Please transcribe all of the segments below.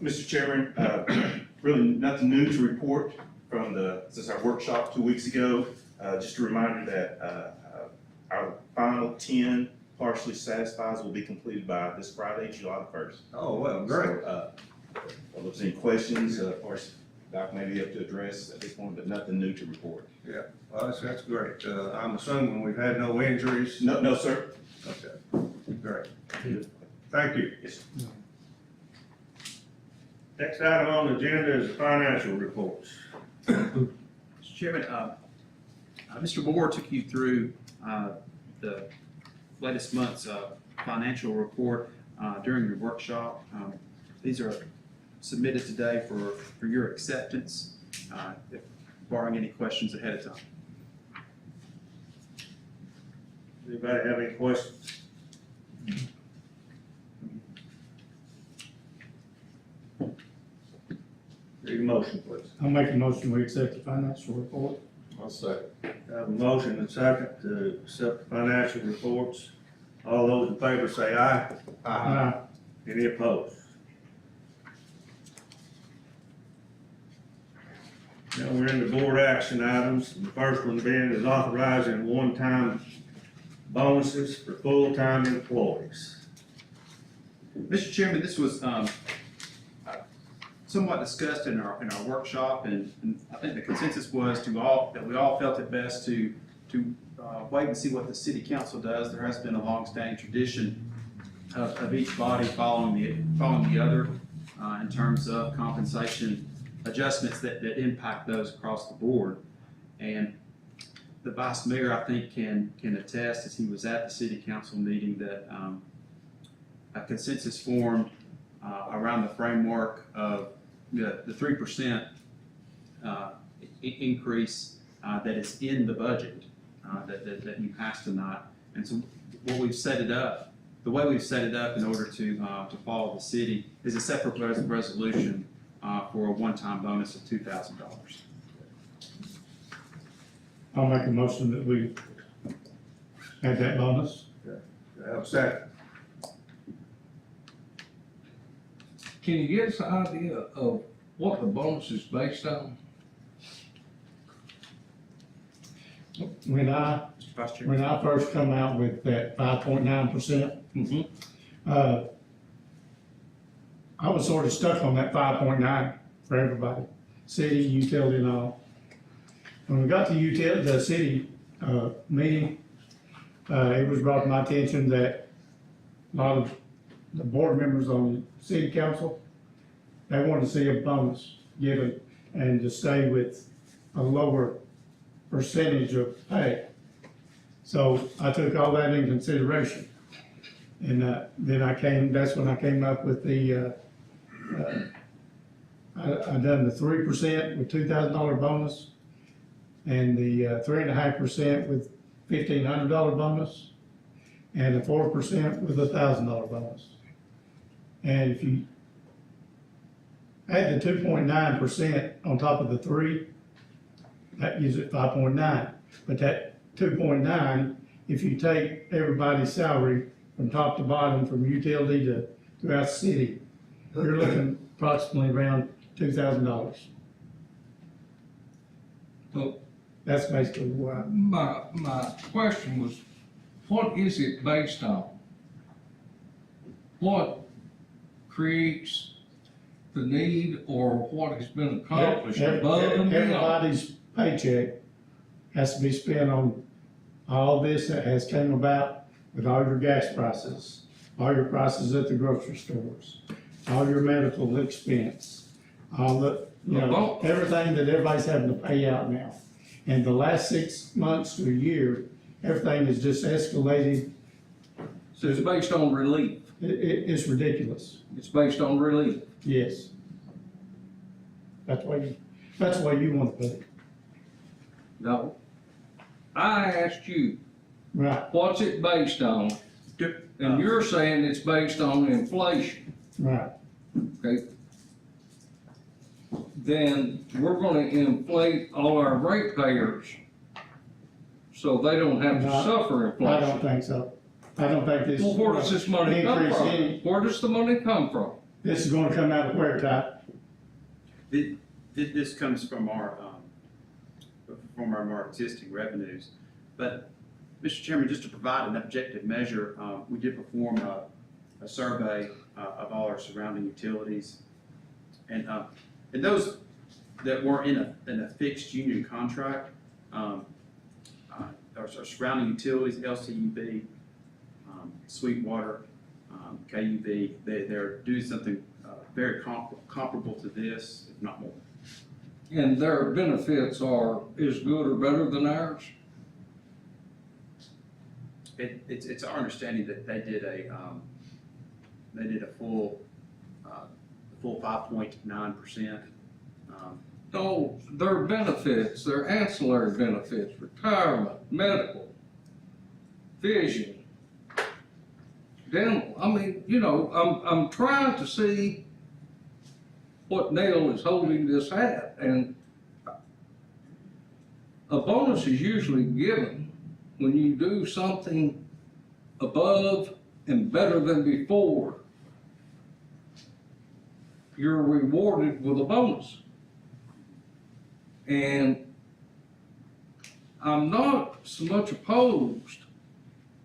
Mr. Chairman, really nothing new to report from since our workshop 2 weeks ago. Just a reminder that our final 10 partially satisfies will be completed by this Friday, July the 1st. Oh, well, great. So, if there's any questions, of course, Doc may be able to address at this point, but nothing new to report. Yeah, well, that's great. I'm assuming we've had no injuries. No, sir. Okay, great. Thank you. Yes, sir. Next item on the agenda is the financial reports. Mr. Chairman, Mr. Moore took you through the latest month's financial report during your workshop. These are submitted today for your acceptance, barring any questions ahead of time. Anybody have any questions? Need a motion, please. I'll make a motion, we accept the financial report. I'll second. Have a motion and second to accept the financial reports. All those in favor say aye. Aye. Any opposed? Now we're into board action items. The first one being is authorizing one-time bonuses for full-time employees. Mr. Chairman, this was somewhat discussed in our workshop, and I think the consensus was that we all felt it best to wait and see what the city council does. There has been a long-standing tradition of each body following the other in terms of compensation adjustments that impact those across the board. And the vice mayor, I think, can attest, as he was at the city council meeting, that a consensus formed around the framework of the 3% increase that is in the budget that you passed tonight. And so what we've set it up, the way we've set it up in order to follow the city is a separate resolution for a one-time bonus of $2,000. I'll make a motion that we add that bonus. Do I have a second? Can you give us an idea of what the bonus is based on? When I Mr. Vice Chairman. When I first come out with that 5.9%, I was sort of stuck on that 5.9 for everybody, city, utility, and all. When we got to the city meeting, it was brought to my attention that a lot of the board members on the city council, they wanted to see a bonus given and to stay with a lower percentage of pay. So I took all that in consideration. And then that's when I came up with the, I done the 3% with $2,000 bonus and the 3.5% with $1,500 bonus and the 4% with $1,000 bonus. And if you add the 2.9% on top of the 3, that gives it 5.9. But that 2.9, if you take everybody's salary from top to bottom, from utility to throughout the city, you're looking approximately around $2,000. Well, That's basically why. my question was, what is it based on? What creates the need or what has been accomplished above and beyond? Everybody's paycheck has to be spent on all this that has came about with all your gas prices, all your prices at the grocery stores, all your medical expense, all the, everything that everybody's having to pay out now. And the last 6 months to a year, everything is just escalated. So it's based on relief. It's ridiculous. It's based on relief. Yes. That's why you want to put it. No. I asked you, Right, what's it based on? And you're saying it's based on inflation, right. okay? Then we're gonna inflate all our ratepayers so they don't have to No, suffer I inflation. don't think so. I don't think this. Well, where does this money come increase from? any- Where does the money come from? This is gonna come out of where, Ty? This comes from our existing revenues. But, Mr. Chairman, just to provide an objective measure, we did perform a survey of all our surrounding utilities. And those that were in a fixed union contract, our surrounding utilities, LCUB, Sweetwater, KUB, they're doing something very comparable to this, if not more. And their benefits are as good or better than ours? It's our understanding that they did a full 5.9%. No, their benefits, their ancillary benefits, retirement, medical, vision, dental. I mean, you know, I'm trying to see what nail is holding this hat, and a bonus is usually given when you do something above and better than before. You're rewarded with a bonus. And I'm not so much opposed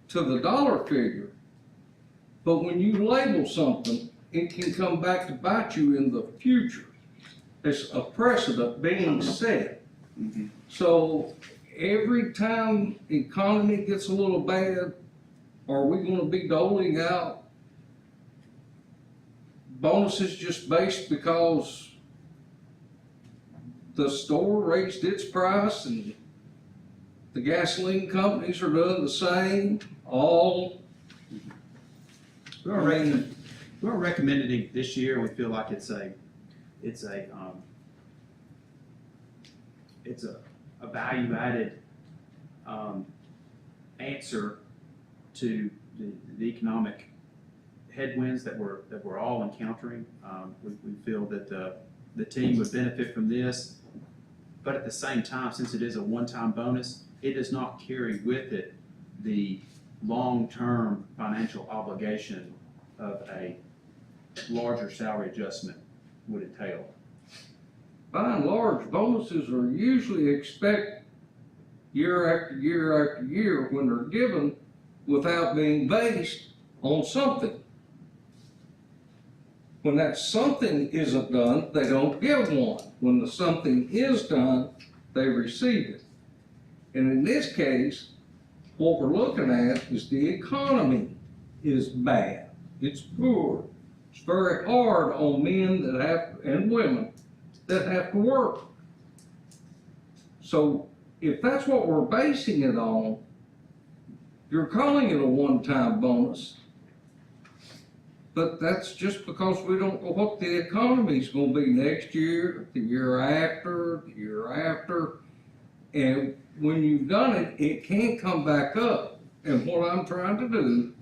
to the dollar figure, but when you label something, it can come back to bite you in the future. There's a precedent being set. So every time the economy gets a little bad, are we gonna be doling out bonuses just based because the store raised its price and the gasoline companies are doing the same, all? We're recommending this year. We feel like it's a value-added answer to the economic headwinds that we're all encountering. We feel that the team would benefit from this, but at the same time, since it is a one-time bonus, it does not carry with it the long-term financial obligation of a larger salary adjustment would entail. By and large, bonuses are usually expected year after year after year when they're given without being based on something. When that something isn't done, they don't give one. When the something is done, they receive it. And in this case, what we're looking at is the economy is bad. It's poor. It's very hard on men that have, and women that have to work. So if that's what we're basing it on, you're calling it a one-time bonus. But that's just because we don't know what the economy's gonna be next year, the year after, the year after. And when you've done it, it can't come back up. And what I'm trying to do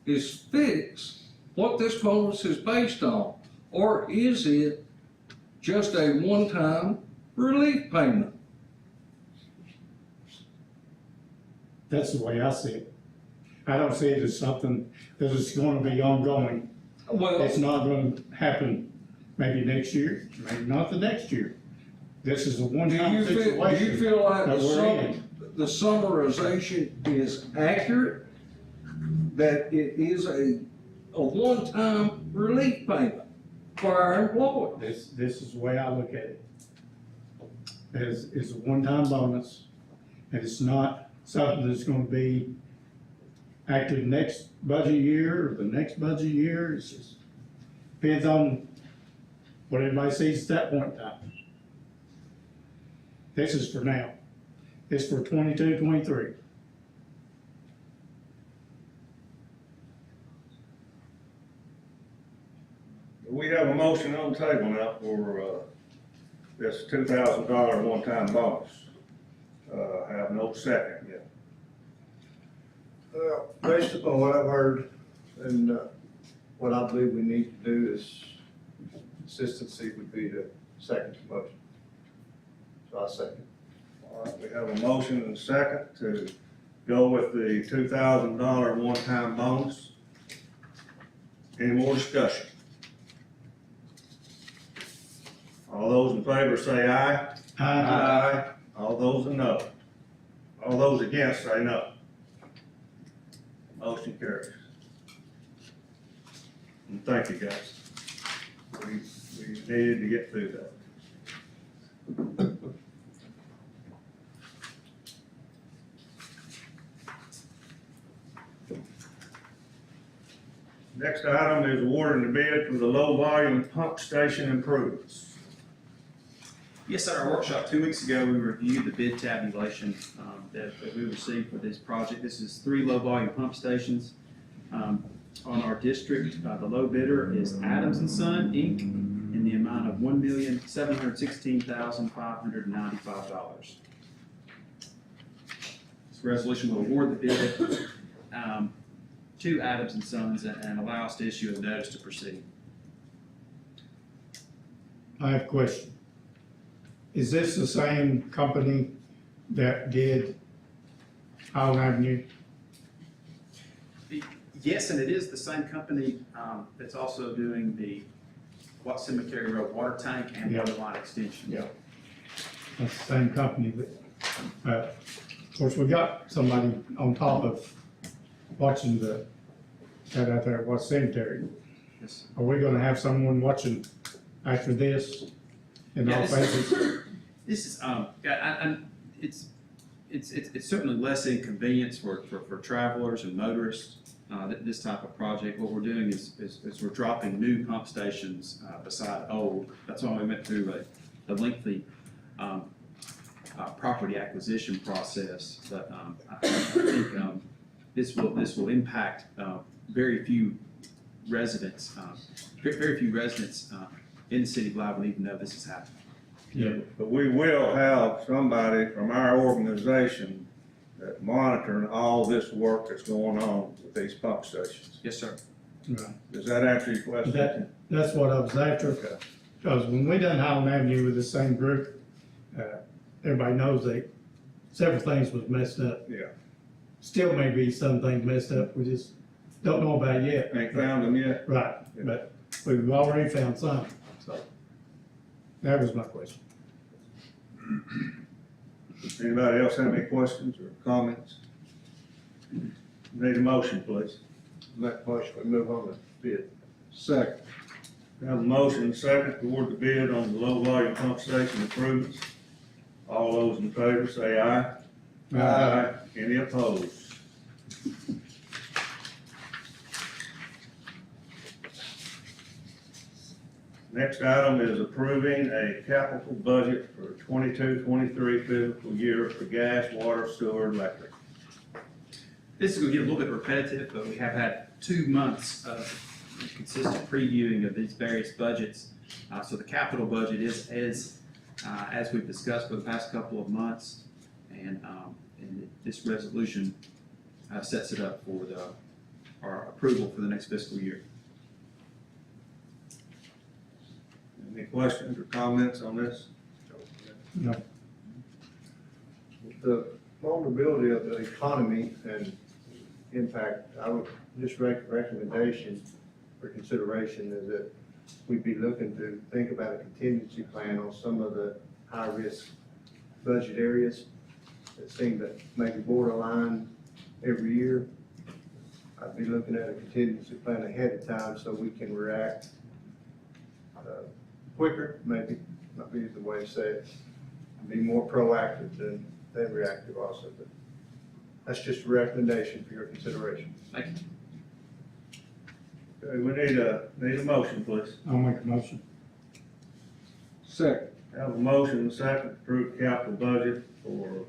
is fix what this bonus is based on. Or is it just a one-time relief payment? That's the way I see it. I don't see it as something that is gonna be ongoing. Well, It's not gonna happen maybe next year, maybe not the next year. This is a do one-time you situation. feel like that we're in. the summarization is accurate? That it is a one-time relief payment for our employees? This is the way I look at it. It's a one-time bonus, and it's not something that's gonna be active next budget year or the next budget year. It's just depends on what everybody sees at that point in time. This is for now. It's for 22, 23. We have a motion on the table now for, this $2,000 one-time bonus. Have no second yet. Well, based upon what I've heard and what I believe we need to do is consistency would be the second motion. So I second. All right, we have a motion and a second to go with the $2,000 one-time bonus. Any more discussion? All those in favor say aye. Aye. All those no. All those against say no. Motion carries. And thank you, guys. We needed to get through that. Next item is awarding the bid for the low volume pump station improvements. Yes, at our workshop 2 weeks ago, we reviewed the bid tabulation that we received for this project. This is 3 low-volume pump stations on our district. The low bidder is Adams and Son, Inc., in the amount of $1,716,595. This resolution will award the bid to Adams and Sons and allow us to issue a notice to proceed. I have a question. Is this the same company that did Highland Avenue? Yes, and it is the same company that's also doing the Cemetery Road water tank and Yeah. water line extension. Yeah. That's the same company that, of course, we got somebody on top of watching that out there at What Cemetery. Yes. Are we gonna have someone watching after this in Yeah, all phases? This is, it's certainly less inconvenience for travelers and motorists, this type of project. What we're doing is we're dropping new pump stations, beside old. That's why we went through a lengthy, property acquisition process. But, I think, this will impact, very few residents, very few residents, in the city of Loudon even know this is happening. Yeah. But we will have somebody from our organization that monitoring all this work that's going on with these pump stations. Yes, sir. Right. Does that answer your question? That's what I was after, Okay. because when we done Highland Avenue with the same group, everybody knows several things was messed up. Yeah. Still may be some things messed up, we just don't know about it yet. Ain't found them yet? Right, but we've already found some, so. That was my question. Anybody else have any questions or comments? Need a motion, please. Make a motion, we move on to bid. Second. We have a motion and a second to award the bid on the low volume pump station improvements. All those in favor say aye. Any opposed? Next item is approving a capital budget for 22-23 fiscal year for gas, water, sewer, and electric. This is going to get a little bit repetitive, but we have had 2 months of consistent previewing of these various budgets. So the capital budget is as we've discussed for the past couple of months, and this resolution sets it up for our approval for the next fiscal year. Any questions or comments on this? No. The vulnerability of the economy and impact, I would just recommendation for consideration is that we'd be looking to think about a contingency plan on some of the high-risk budget areas that seem to maybe borderline every year. I'd be looking at a contingency plan ahead of time so we can react quicker, maybe, not be the way to say it, be more proactive than reactive also, but that's just a recommendation for your consideration. Thank you. Okay, we need a motion, please. I'll make a motion. Second. Have a motion and a second to approve capital budget for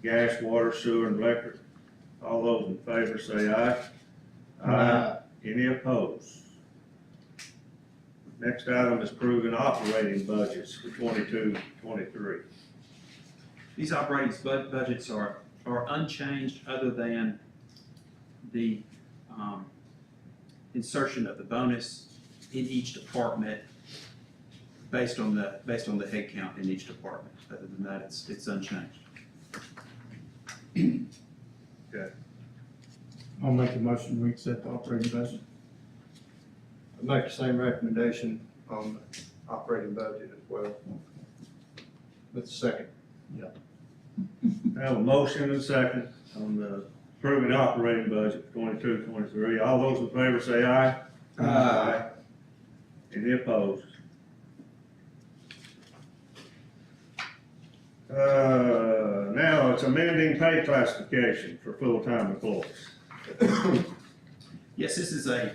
gas, water, sewer, and electric. All those in favor say aye. Aye. Any opposed? Next item is approving operating budgets for 22-23. These operating budgets are unchanged other than the insertion of the bonus in each department based on the head count in each department. Other than that, it's unchanged. Okay. I'll make a motion, we accept the operating budget. I make the same recommendation on operating budget as well. With the second. I have a motion and a second on the approving operating budget 22-23. All those in favor say aye. Aye. Any opposed? Now it's amending pay classification for full-time employees. Yes, this is the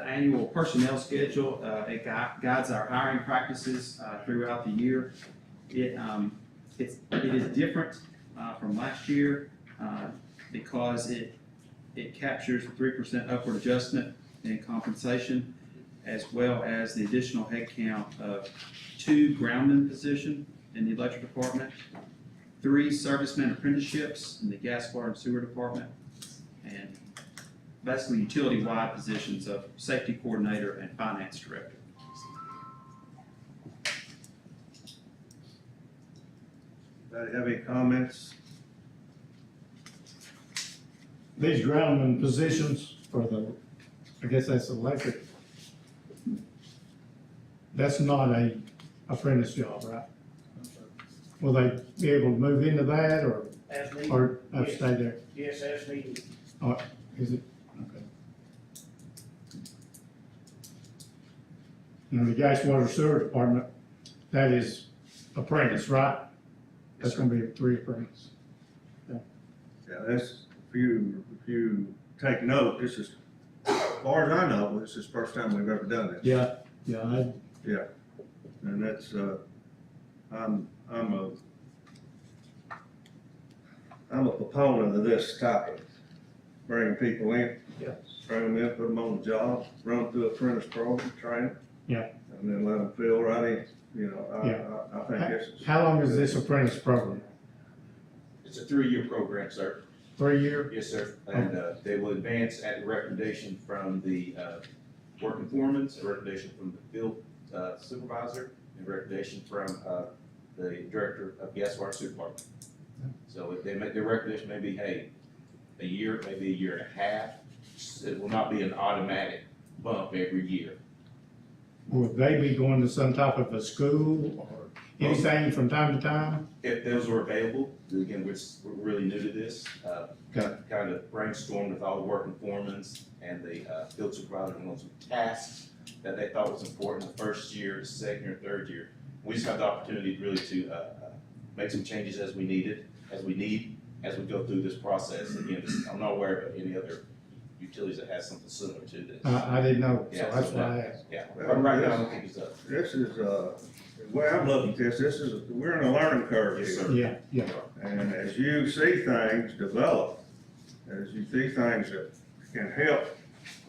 annual personnel schedule. It guides our hiring practices throughout the year. It is different from last year because it captures 3% upward adjustment in compensation, as well as the additional headcount of 2 groundman positions in the electric department, 3 serviceman apprenticeships in the gas, water, and sewer department, and basically utility-wide positions of safety coordinator and finance director. Anybody have any comments? These groundman positions for the, I guess that's electric. That's not a apprentice job, right? Will they be able to move into that or, As needed. or have to Yes. stay there? Yes, as needed. Is it? Okay. And the gas, water, sewer department, that is apprentice, right? That's gonna be 3 apprentice. Yeah, that's, if you take note, this is, as far as I know, this is the first time we've ever done this. Yeah, And that's, I'm a proponent of this type of bringing people in. Yeah. Bring them in, put them on the job, run through apprentice program, train them. Yeah. And then let them fill right in, Yeah. I think this is. How long is this apprentice program? It's a 3-year program, sir. 3 year? Yes, sir. And they will advance at the recommendation from the working foreman, a recommendation from the field supervisor, and recommendation from the director of gas, water, sewer department. So if they make their recommendation, maybe, hey, a year, maybe a year and a half. It will not be an automatic bump every year. Would they be going to some type of a school or anything from time to time? If those are available, again, we're really new to this, Okay. kind of brainstormed with all the working foremans and the field supervisor on some tasks that they thought was important the first year, second or third year. We just have the opportunity really to make some changes as we need, as we go through this process. Again, I'm not aware of any other utilities that has something similar to this. I didn't know, so Yeah, that's why I asked. Yeah, right now, I don't think it's up. This is, the way I'm looking at this is, we're in a learning curve Yes, here. sir. Yeah. And as you see things develop, as you see things that can help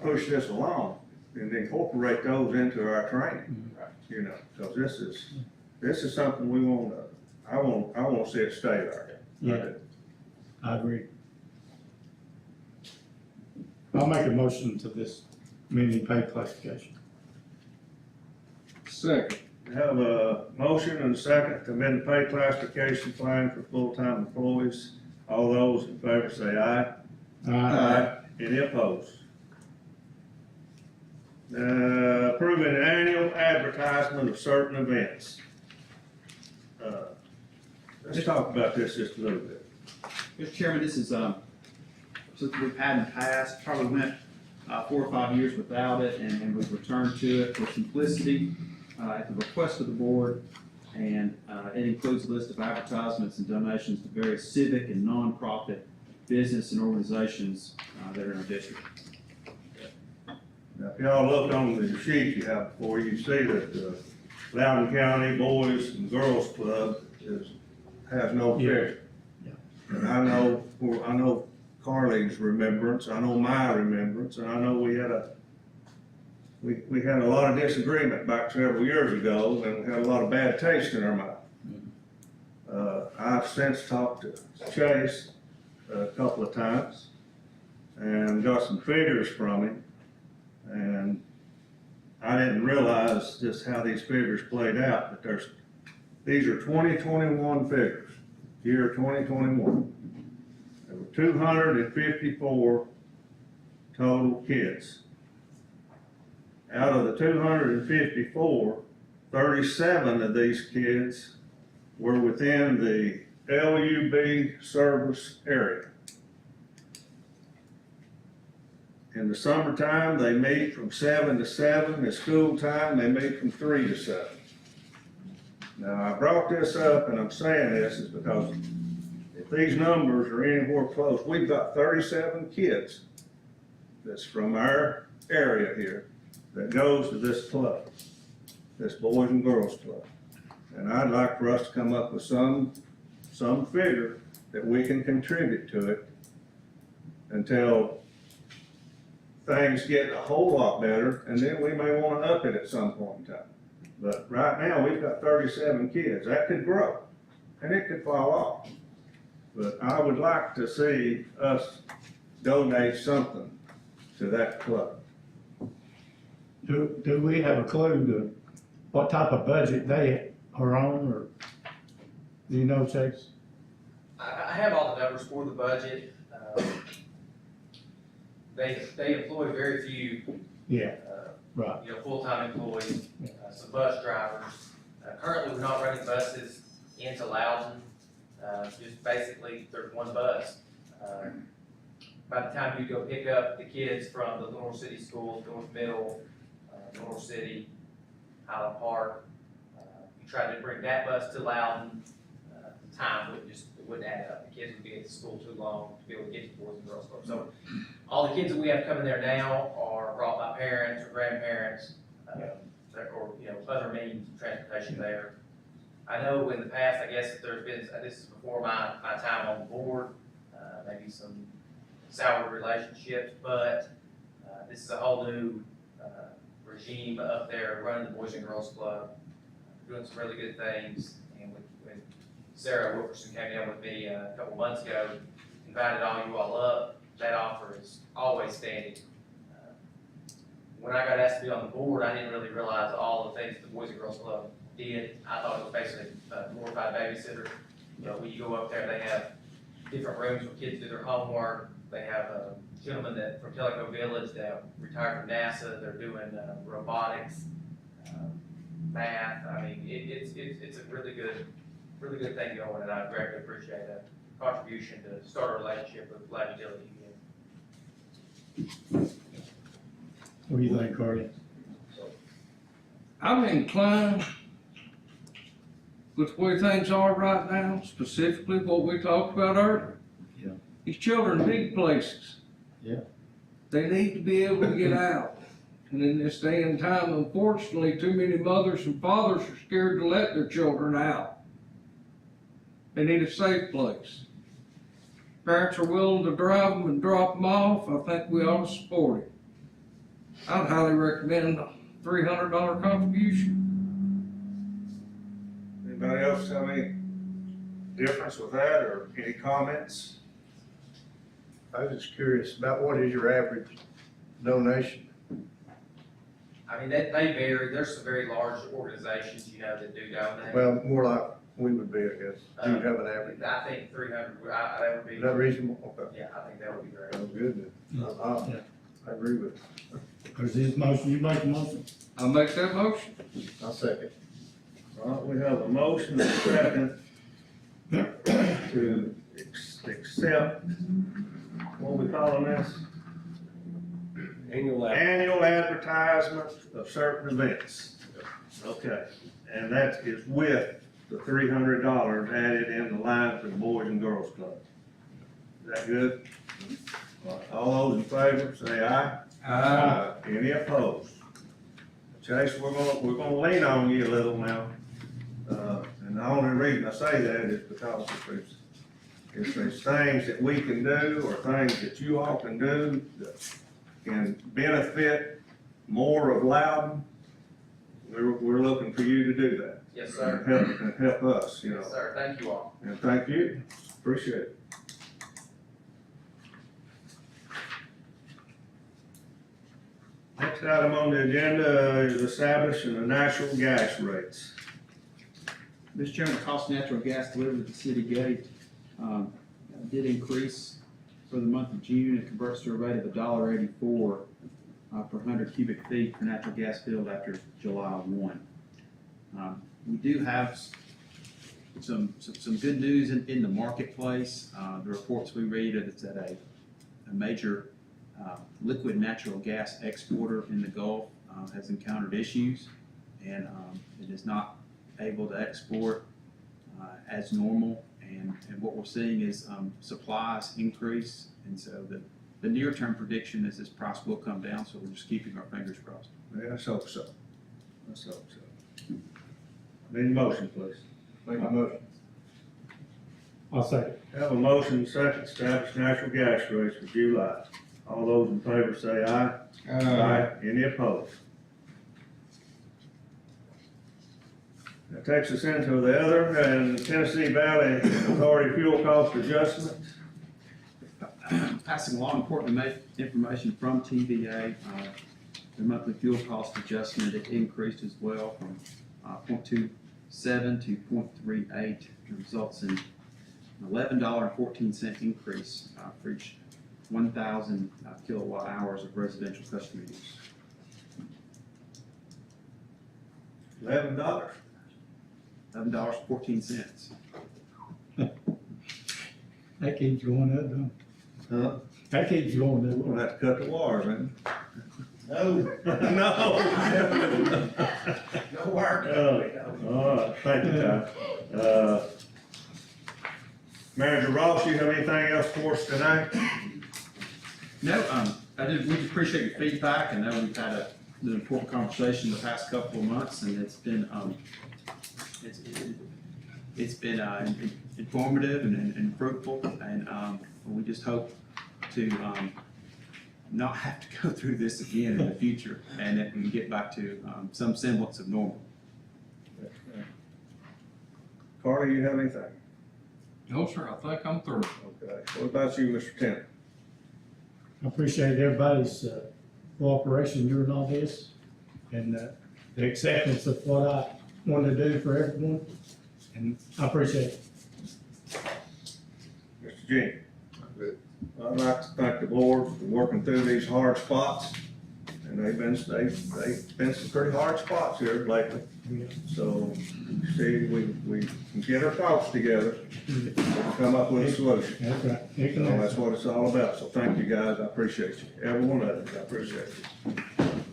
push this along, and incorporate those into our training, because this is something we want to, I want to see it stay there. Yeah. I agree. I'll make a motion to this mini pay classification. Second. We have a motion and a second to amend the pay classification plan for full-time employees. All those in favor say aye. Any opposed? Approving annual advertisement of certain events. Let's talk about this just a little bit. Mr. Chairman, this is, something we've had in the past, probably went 4 or 5 years without it, and we've returned to it for simplicity, at the request of the board. And it includes a list of advertisements and donations to various civic and nonprofit business and organizations that are in our district. Now, if y'all look on the sheet you have before you, see that the Loudon County Boys and Girls Club has no figure. Yeah. And I know Carly's remembrance, I know my remembrance, and I know we had a lot of disagreement back several years ago, and we had a lot of bad taste in our mouth. I've since talked to Chase a couple of times and got some figures from him, and I didn't realize just how these figures played out, but these are 2021 figures, year 2021. There were 254 total kids. Out of the 254, 37 of these kids were within the LUB service area. In the summertime, they meet from 7 to 7. At school time, they meet from 3 to 7. Now, I brought this up, and I'm saying this is because if these numbers are anywhere close, we've got 37 kids that's from our area here that goes to this club, this Boys and Girls Club. And I'd like for us to come up with some figure that we can contribute to it until things get a whole lot better, and then we may wanna up it at some point in time. But right now, we've got 37 kids. That could grow, and it could fall off. But I would like to see us donate something to that club. Do we have a clue to what type of budget they are on, or do you know, Chase? I have all the numbers for the budget. They employ very few, Yeah, right. full-time employees, some bus drivers. Currently, we're not running buses into Loudon, just basically, there's one bus. By the time you go pick up the kids from the North City schools, North Middle, North City, Highland Park, you try to bring that bus to Loudon, the time wouldn't add up. The kids would be at the school too long to be able to get to the Boys and Girls Club. So all the kids that we have coming there now are brought by parents or grandparents, or, other means of transportation there. I know in the past, I guess, that there's been, this is before my time on the board, maybe some sour relationships, but this is a whole new regime up there running the Boys and Girls Club, doing some really good things. And when Sarah Wilkerson came down with me a couple months ago, invited all you all up, that offer is always standing. When I got asked to be on the board, I didn't really realize all the things the Boys and Girls Club did. I thought it was basically a glorified babysitter. When you go up there, they have different rooms where kids do their homework. They have a gentleman from Tellico Village that retired from NASA. They're doing robotics, math. I mean, it's a really good thing going, and I greatly appreciate a contribution to start a relationship with Loud Utility again. What do you think, Carly? I'm inclined with the way things are right now, specifically what we talked about earlier. Yeah. These children need places. Yeah. They need to be able to get out. And in this day and time, unfortunately, too many mothers and fathers are scared to let their children out. They need a safe place. Parents are willing to drive them and drop them off. I think we ought to support it. I'd highly recommend a $300 contribution. Anybody else have any difference with that, or any comments? I was just curious about what is your average donation? I mean, they vary. There's some very large organizations, that do donate. Well, more like we would be, I guess. Do you have an average? I think 300, that would be. Is that reasonable? Okay. Yeah, I think that would be great. Sounds good then. I agree with it. Is this motion, you make a motion? I'll make that motion. I'll second. All right, we have a motion and a second to accept, what we calling this? Annual advertisement of certain events. Okay, and that is with the $300 added in the line for the Boys and Girls Club. Is that good? All those in favor, say aye. Any opposed? Chase, we're gonna lean on you a little now. And the only reason I say that is because if there's things that we can do or things that you all can do that can benefit more of Loudon, we're looking for you to do that. Yes, sir. And help us, Yes, sir. Thank you all. And thank you, appreciate it. Next item on the agenda is establishing the natural gas rates. Mr. Chairman, the cost of natural gas delivered at the city gate did increase for the month of June. It converts to a rate of $1.84 per 100 cubic feet for natural gas filled after July 1. We do have some good news in the marketplace. The reports we read is that a major liquid natural gas exporter in the Gulf has encountered issues, and it is not able to export as normal. And what we're seeing is supplies increase, and so the near-term prediction is this price will come down, so we're just keeping our fingers crossed. Yeah, let's hope so. Let's hope so. Need a motion, please. Make a motion. I'll second. Have a motion, second, establish natural gas rates for July. All those in favor say aye. Aye. Any opposed? That takes us into the other, and Tennessee Valley Authority fuel cost adjustment. Passing along important information from TVA, the monthly fuel cost adjustment, it increased as well from 0.27 to 0.38. It results in an $11.14 increase for each 1,000 kilowatt hours of residential customer use. $11. $11.14. That keeps going up, don't it? Huh? That keeps going up. We'll have to cut the wires, man. No. No. No work. All right, thank you, Ty. Manager Ross, you have anything else for us tonight? No, we just appreciate your feedback. I know we've had an important conversation the past couple of months, and it's been informative and fruitful, and we just hope to not have to go through this again in the future, and that we can get back to some semblance of normal. Carly, you have anything? No, sir, I think I'm through. Okay. What about you, Mr. Tennant? I appreciate everybody's cooperation during all this, and the acceptance of what I wanted to do for everyone, and I appreciate it. Mr. Jean? I'd like to thank the board for working through these hard spots, and they've been some pretty hard spots here lately. So, see, we can get our thoughts together and come up with a solution. That's right. It can So that's happen. what it's all about, so thank you guys, I appreciate you, every one of you, I appreciate you.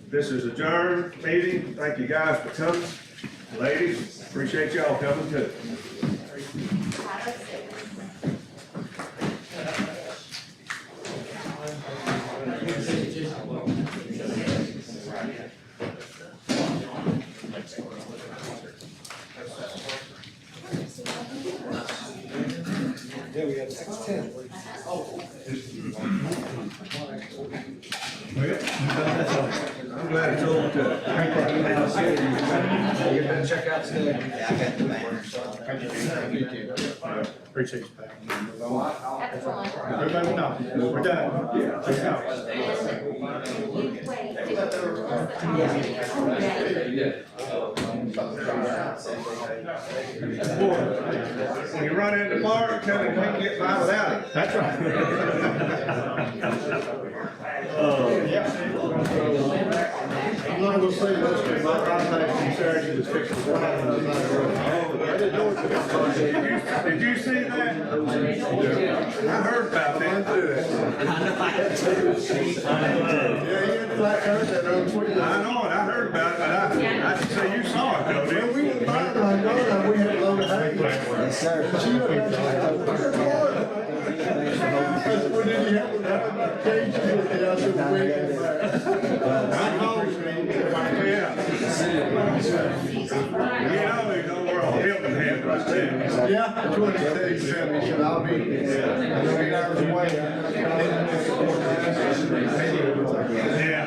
This is adjourned meeting, thank you guys for coming, ladies, appreciate y'all coming too. Yeah, we got 6:10. I'm glad it's over to. You gonna check out today? Appreciate you, Pat. Excellent. Everybody know, we're done. Let's go. When you run into the bar, you tell me you can't get by without it. That's right. Yeah. I'm not gonna say this, but my contact from Sarah was fixing to run out of the Did you see that? I heard about that. Yeah, you had the black curtain on Twitter. I know it, I heard about it, but I didn't say you saw it though, did Well, we you? were buying on Loudon, we had a load of hay. Yes, sir. She went back to well, did you have that cage? Yeah, I said, wait. I called you. Yeah. You know, they go where all Hilton had right there. Yeah, that's what he said, he said, I'll be hours away. Yeah.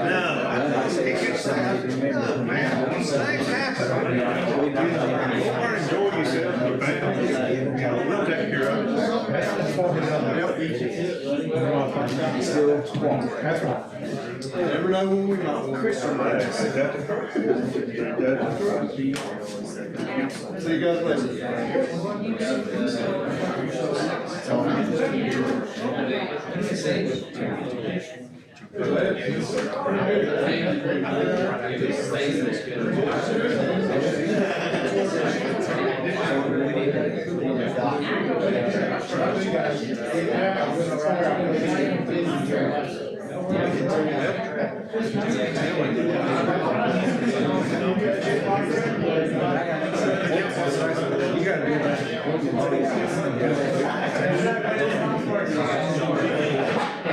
No, it gets sad. Man, when things happen, don't enjoy yourself in the band. We'll take care of it. That's right. Never know when we might want. See you guys later.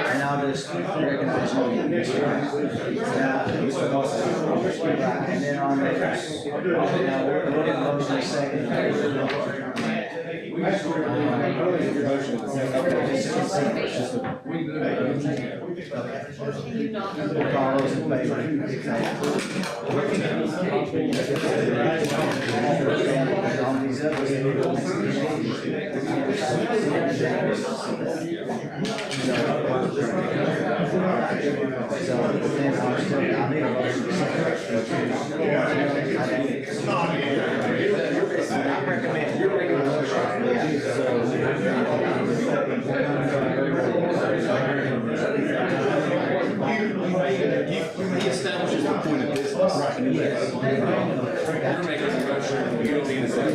And I'll just recognize you. And then on the, now we'll get a motion in a second. All those in favor? On these others, He establishes the point of business. You're making a motion, you don't need a second.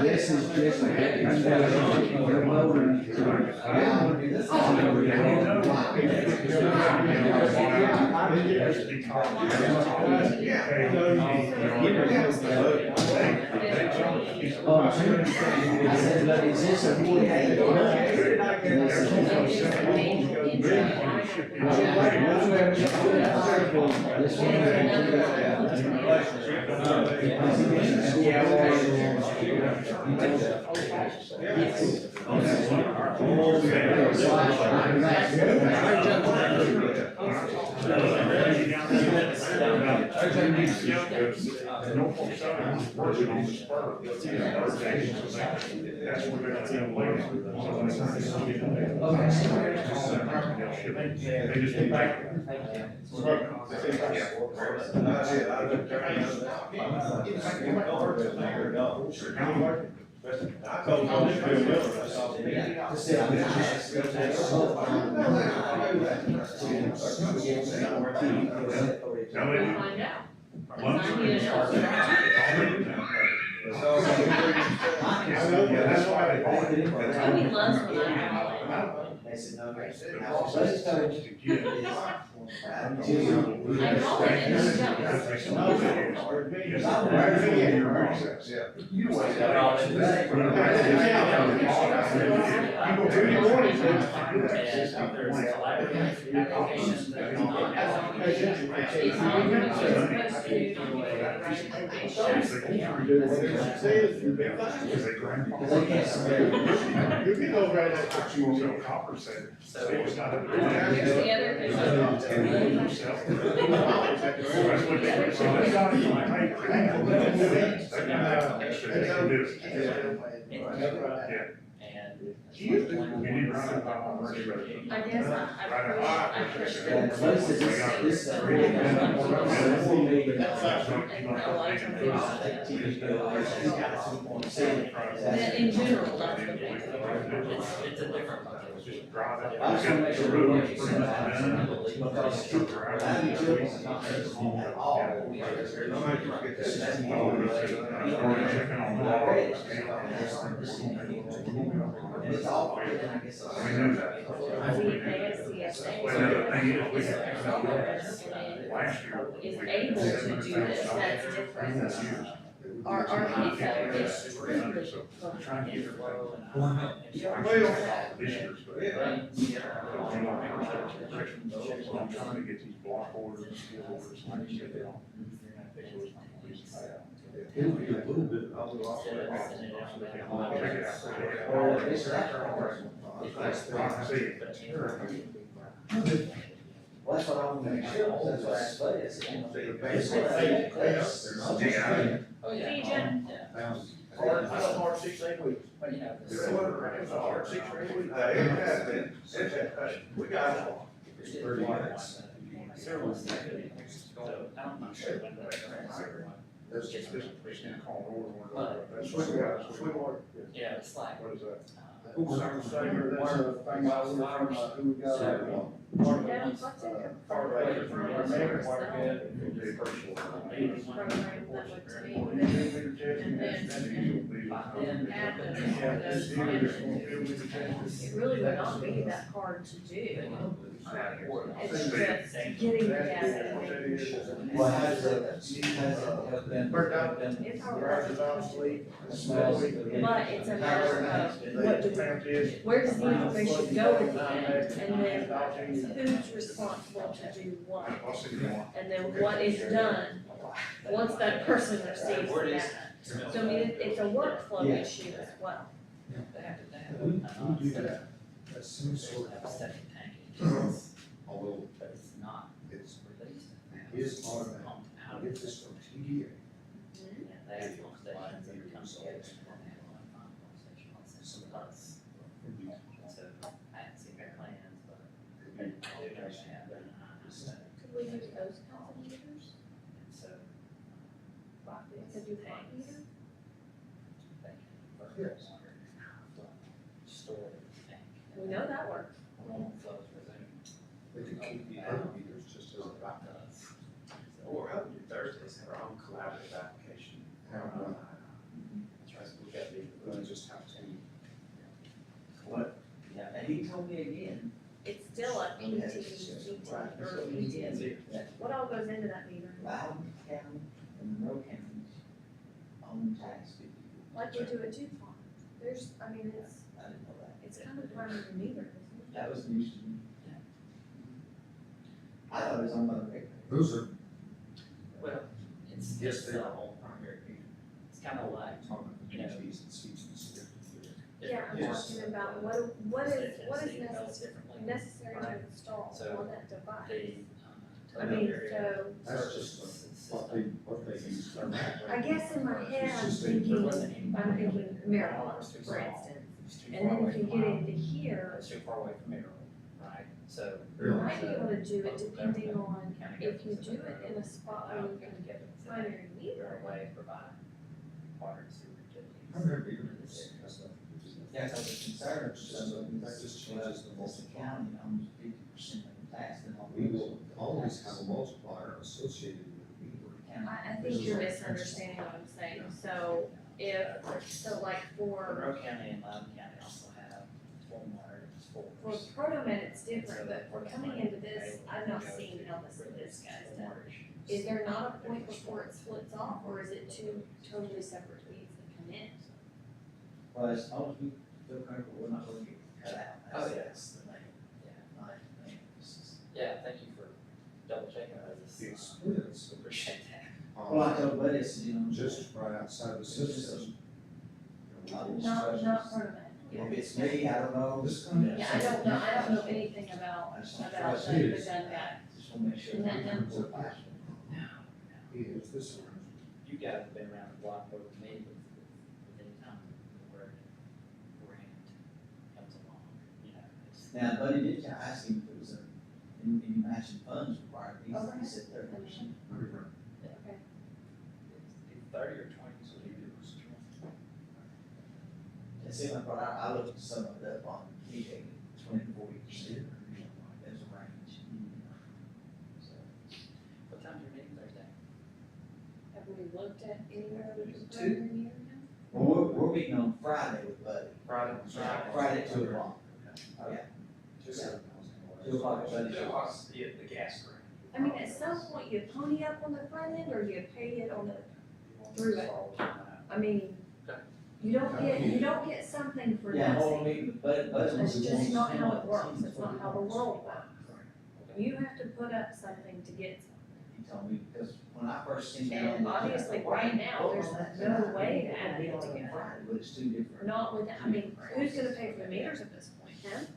This is just your motor. I said, but is this a In general, that's the big thing. It's a different bucket. I just want to make sure we want to send that. It's all. Is able to do this, that's different. Our hiccup is strictly from trying to flow I'm trying to get these block orders and steel orders, like you said, It'll be a little bit. Well, that's what I want to make sure, that's what I say. Oh, yeah. Hard, I don't hard 6 to 8 weeks. But you know, the It's hard 6 or 8 weeks. It has been, We got it. it's 30 minutes. So I'm not sure when the. That's just, this call Sweetwater. Yeah, it's like. What is that? That's a thing I was from, who we got. Yeah, what's it? Part from our mayor, part of it. Program that would be, and it really would not be that hard to do. It's just getting the data. Well, has it been? Burnt out. It's hard. Obsolete. But it's a matter of what do we, where does the information go at the end? And then who's responsible to do what? And then what is done once that person receives the data. So I mean, it's a workflow issue as well. We do that. That's some sort Have a septic tank. although But it's not it's, released. is automatic, Out. it's just from TDA. Yeah, they have pump stations that come together and they have a lot of fun pump stations. Plus, so I haven't seen their plans, but they do actually have their so, Could we use those kinds of meters? so. Could you find meters? They can put Yes. water, store it in the tank. We know that works. Flows resume. They could keep the other meters just as a backup. Or how do Thursdays have our own collaborative application? Tries to look at They just have to. Yeah, and he told me again, It's still a PT, or PT. What all goes into that meter? Loudon County and Monroe counties own tax 50. Like we do at DuPont. There's, I mean, I didn't know that. it's kind of part of the meter, isn't That was news to me. I thought it was on the regular. Those are, Well, it's, Yes, it's they the are. whole primary meter. It's kind of like, talking about the You know. PGs and CGs. it? Yeah, I'm Yes. talking about what is Tennessee develops necessary, differently. necessary to install So, on that device. The, I mean, area so, That's just what they use. for that. I guess in my head, I'm thinking Maryland, for instance. And then if you get into here, It's too far away from Maryland, right? So. you might be able to do it depending on if you do it in a spot where you can get the primary meter. Way to provide water and sewer I utilities. remember you saying that's not. Yeah, so the concern is That just changes the Wilson County owns 50% of the tax, then We will always have a multiplier associated with the meter. I think you're misunderstanding what I'm saying. So so like for Monroe County and Loudon County also have stormwater For disposal. Protomed, it's different, but for coming into this, I've not seen how this guy's done. Is there not a point before it splits off, or is it two totally separate feeds that come in? well, as long as we feel comfortable, we're not going to get cut out. Oh, yeah. That's the main, main thing. Yeah, thank you for double checking that. It splits, Appreciate that. Well, I told Buddy, I said, you know. just right outside the substation. Not Protomed. If it's me, I don't know. Yeah, I don't know anything about the gun guy. Just want to make sure. Isn't that him? If this. You guys have been around the block more than me with any time the word grant comes along, you know. It's- Now, Buddy did ask him if it was any matching funds required, he said 30%. Okay. It's 30 or 20, so you do. And see, I looked some of that on eBay, 20 to 40%, there's a range. So, What time's your meeting Thursday? Have we looked at anywhere we can put Two. it in here now? well, we're meeting on Friday with Buddy, Friday. Friday at 2 o'clock. Yeah. 2 o'clock, Buddy. The gas grant. I mean, at some point, you pony up on the front end, or you pay it on the through it. I mean, you don't get something for Yeah, whole nothing. meeting with Buddy, Buddy. That's just not how it works, it's not how the world works. You have to put up something to get something. He told me, because when I first seen it. And obviously, right now, there's no way to add it together. But it's two different. Not with, I mean, who's gonna pay for the meters at this point, him?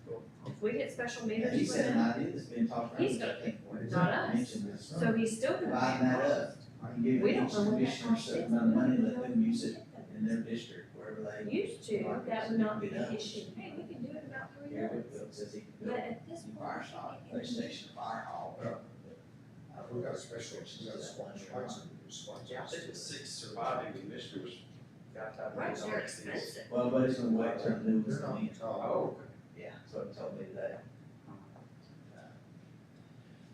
If we get special Yeah, meters he for said an them, idea that's been talked around. He's gonna pay for it. not us. Mentioned this. so he's still gonna Dividing pay that cost. up, I can give We each don't know what that commissioner a cost certain is. amount of money, let them use it, in their district, wherever they. Used to, that would not be an issue. Hey, we can do it in about 3 Here, months. Whitfield says he can But build at this a point. fire shop, police station, fire hall. We've got a special, she's got a squad, Yeah, I think the 6 surviving commissioners got that. Right, they're expensive. Well, but it's gonna wait till the new ones come in. Oh, Yeah, so it told me today.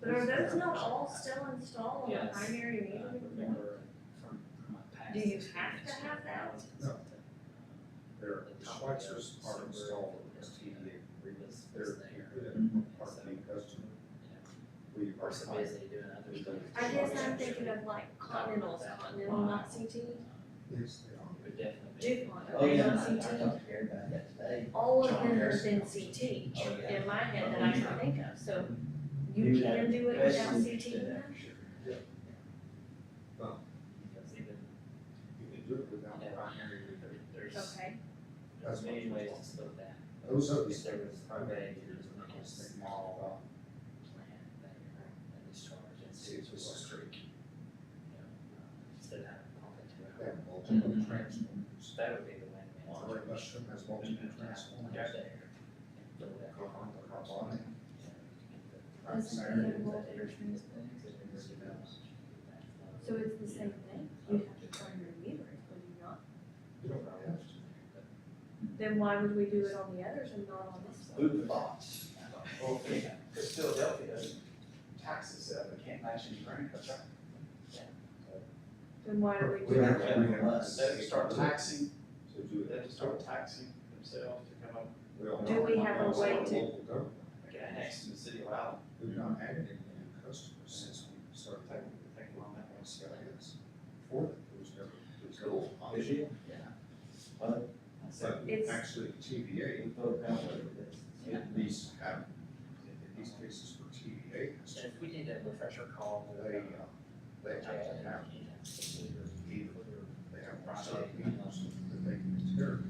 But are those not all still installed on the Yes. primary meter? Remember from my past. Do you have to have that? No. They're, the Schweitzers are installed as TVA. They're included part of the customer. We We're so busy doing other stuff. I guess I'm thinking of like Continental's, Continental, not CT. Yes, they are. Would definitely. DuPont, Oh, are they yeah, not I CT? talked to Gary about that today. All of them have been CT Oh, yeah. in my head that I can think of, so you You can do it without Best CT you now? can. Because even, You can do it without yeah, primary. there's Okay, That's there's many ways to split that. Those are the. If there was probate, you just make a small plan there and discharge and see if it's a streak. You know, instead of having to pump it They 2 hours. have multiple transformers. That would be the win-win. Every mushroom has multiple transformers. Right there. And throw that Carbon, on. carbonic. Does it have voltage transformers? So it's the same thing, you have to primary meter it, would you not? You don't have to. Then why would we do it on the others and not on this one? Who the box? Well, yeah, because Philadelphia doesn't taxes, they can't match any grants. Then why do we We do have it? to- we have to- They start taxing, To do they that. start taxing themselves to come up, all Do we have a also way our to- local government. get annexed to the city of Loudon. We've not added any new customers since we started taking on that one, so yes. Before that, there was never Is option. it? Yeah. But, But It's- actually, TVA, we put down with this. at least have, in these cases for TVA, And if we need a refresher call. they have to have either, they have private meters that they can interrogate.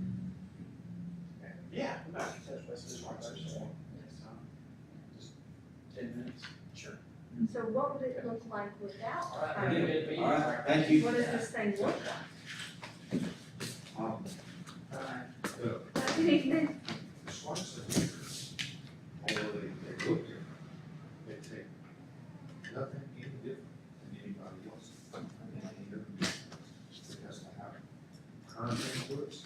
And Yeah, I'm not, that's just like there's one, next time. Just 10 minutes. Sure. So what would it look like without All right, primary? good meeting. All right, thank you. What does this thing look like? the Good evening. Schweitzer meters, although they look different, they take nothing any different than anybody else. It has to have current inputs.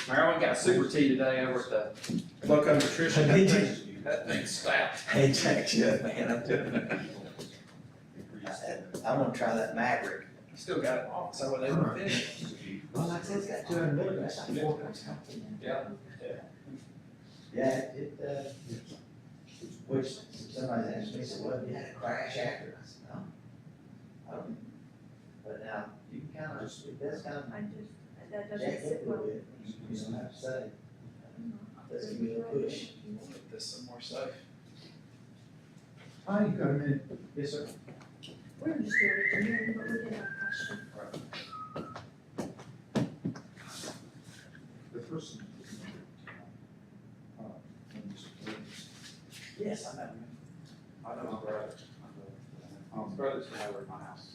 Maryland got super tea today over at the Loco Nutrition. Did you? That thing's slapped. Hey, Jack, yeah, man, I'm doing. I wanna try that Maverick. Still got it off, so they were finished. Well, like I said, it's got 200 milligrams. That's like 4 pounds. Yeah. Yeah, which somebody asked me, said, well, you had a crash after, I said, no. I don't, but now, you can kinda, it does kinda I just, that jack doesn't up sit a well. little bit, you don't have to say, let's give it a push. Put this somewhere safe. Hi, you got a minute? Yes, sir. We're just here at the hearing, but we did have a question. The person. Yes, I know. I know my brother. His brother's now over at my house.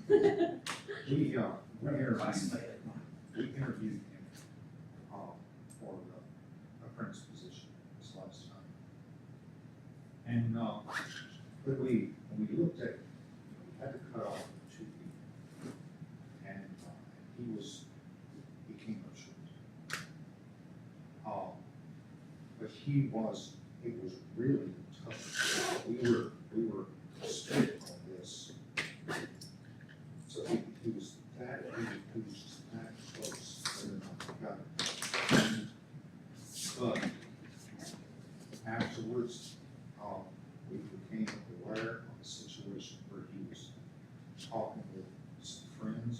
We interviewed him, for the apprentice position this last time. And, but when we looked at, we had to cut off 2 people. And, he came up short. But it was really tough. We were strict on this. So he was just that close, and I got it. But afterwards, we became aware of a situation where he was talking with some friends,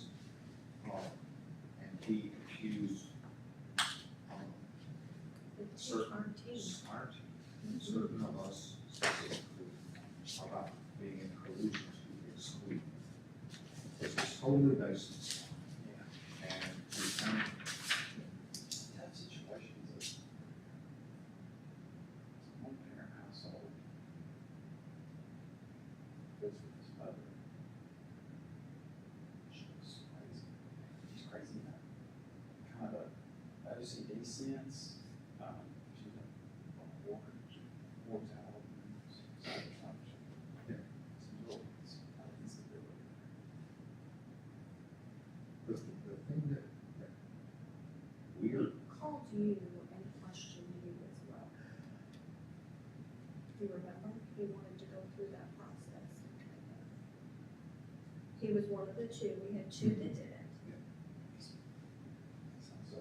and he accused, certain, our team, certain of us specifically, about being in collusion to exclude. It was totally baseless. And we found Tough situations of one parent household. Lives with his mother. She was crazy. She's crazy enough. through that process. He was one of the two, we had two that did it. So,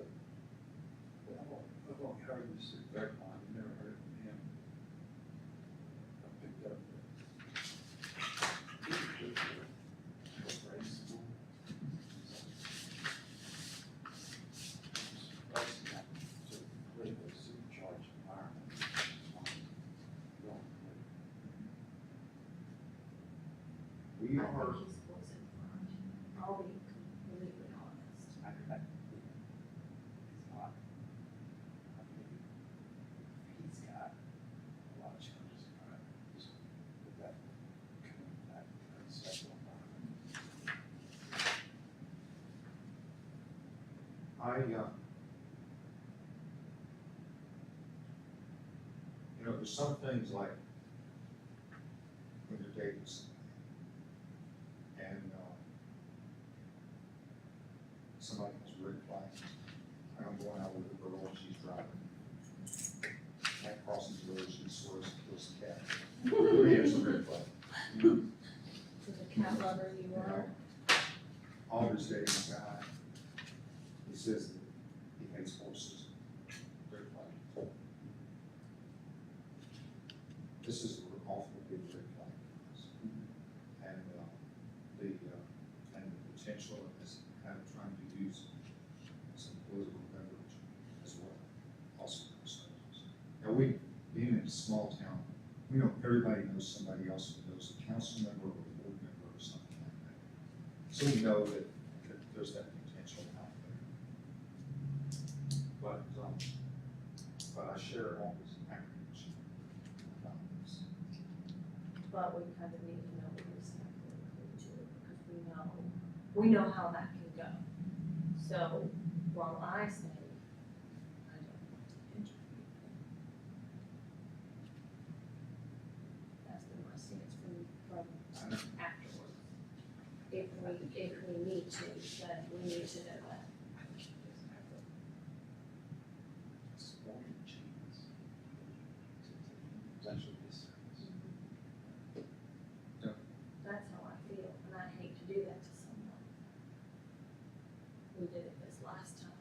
I've only heard this through grapevine, I've never heard it from him. I picked up we I are, think he's was in front, I'll be completely honest. it's not, I believe, he's got a lot of challenges, right? Just with that coming back to that sexual environment. You know, there's some things like when you're dating somebody, and, somebody has red flags, and I'm going out with a girl, and she's driving. Cat crosses the road, she swerves, kills the cat. For me, it's a red flag. Was a cat lover you are? Always dating a guy, he says that he hates horses, red flag. This is an awful big red flag for us. And, and the potential of this, kind of trying to use some political leverage as well, also concerns us. Now, we, being in a small town, we know, everybody knows somebody else who knows a council member or a board member or something like that. So we know that there's that potential out there. But I share all this apprehension about this. But we kind of need to know what we're saying too, because we know how that can go. So, while I say, I don't want to injure people. That's been my stance from afterwards. If we need to, then we need to know that. Supporting change. Potential disservice. That's how I feel, and I hate to do that to someone. We did it this last time.